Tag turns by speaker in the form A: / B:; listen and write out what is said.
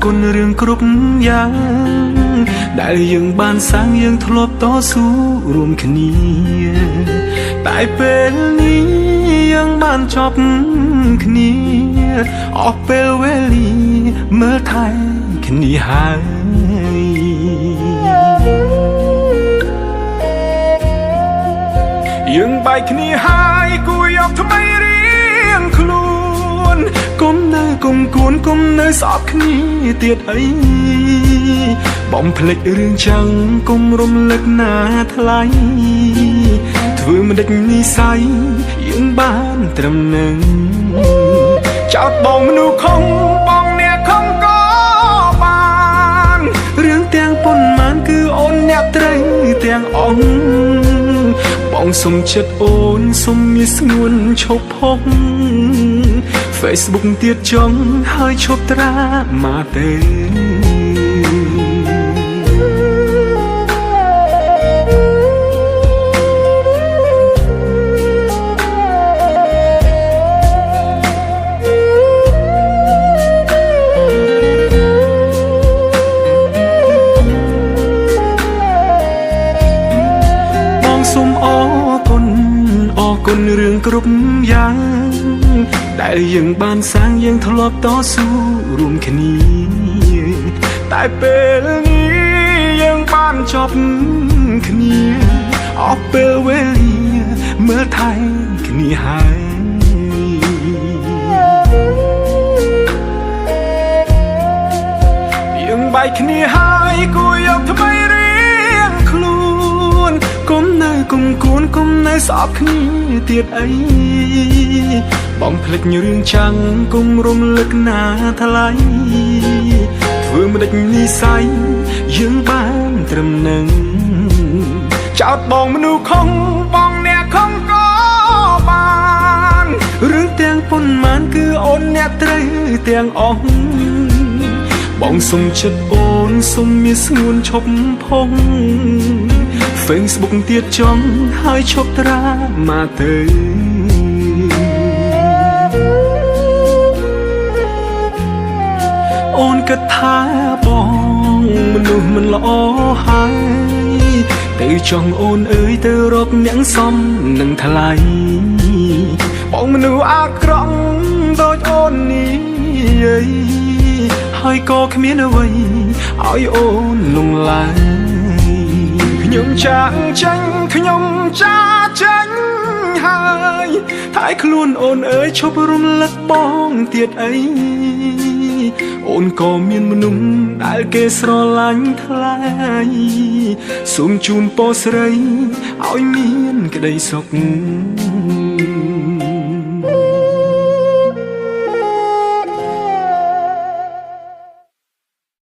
A: គុណរឿងគ្រប់យ៉ាងដែលយើងបានសាងយើងធ្លាប់តស៊ូរួមគ្នាតែពេលនេះយើងបានចប់គ្នាអស់ពេលវេលាមើលថែគ្នាហើយយើងបែកគ្នាហើយគួរយកថ្មីរៀងខ្លួនគុំនៅគុំគួនគុំនៅស្អប់គ្នាទៀតអីបំភ្លេចរឿងចឹងគុំរំលឹកណាថ្លៃធ្វើមិនដេចនិស័យយើងបានត្រឹមនឹងចោតបងមនុស្សខំបងអ្នកខំក៏បានរឿងទាំងប៉ុន្មានគឺអូនអ្នកត្រូវទាំងអង្គបងសុំចិត្តអូនសុំមានស្ងួនឈប់ផុស Facebook ទៀតចង់ហើយឈប់ត្រាមកទេសូមអរគុណរឿងគ្រប់យ៉ាងដែលយើងបានសាងយើងធ្លាប់តស៊ូរួមគ្នាតែពេលនេះយើងបានចប់គ្នាអស់ពេលវេលាមើលថែគ្នាហើយយើងបែកគ្នាហើយគួរយកថ្មីរៀងខ្លួនគុំនៅគុំគួនគុំនៅស្អប់គ្នាទៀតអីបំភ្លេចរឿងចាំងគុំរំលឹកណាថ្លៃធ្វើមិនដេចនិស័យយើងបានត្រឹមនឹងចោតបងមនុស្សខំបងអ្នកខំក៏បានរឿងទាំងប៉ុន្មានគឺអូនអ្នកត្រូវទាំងអស់បងសុំចិត្តអូនសុំមានស្ងួនឈប់ផុស Facebook ទៀតចង់ហើយឈប់ត្រាមកទៅអូនគិតថាបងមនុស្សមិនល្អហើយទៅចង់អូនអើយទៅរកអ្នកសមនឹងថ្លៃបងមនុស្សអាក្រក់ដូចអូននេះហើយក៏គ្មានអ្វីឲ្យអូនលងឡើយខ្ញុំចាក់ចាញ់ខ្ញុំចាចាញ់ហើយតែខ្លួនអូនអើយឈប់រំលឹកបងទៀតអីអូនក៏មានមនុស្សដែលគេស្រឡាញ់ថ្លៃសូមជូនពរស្រីឲ្យមានក្តីសុខ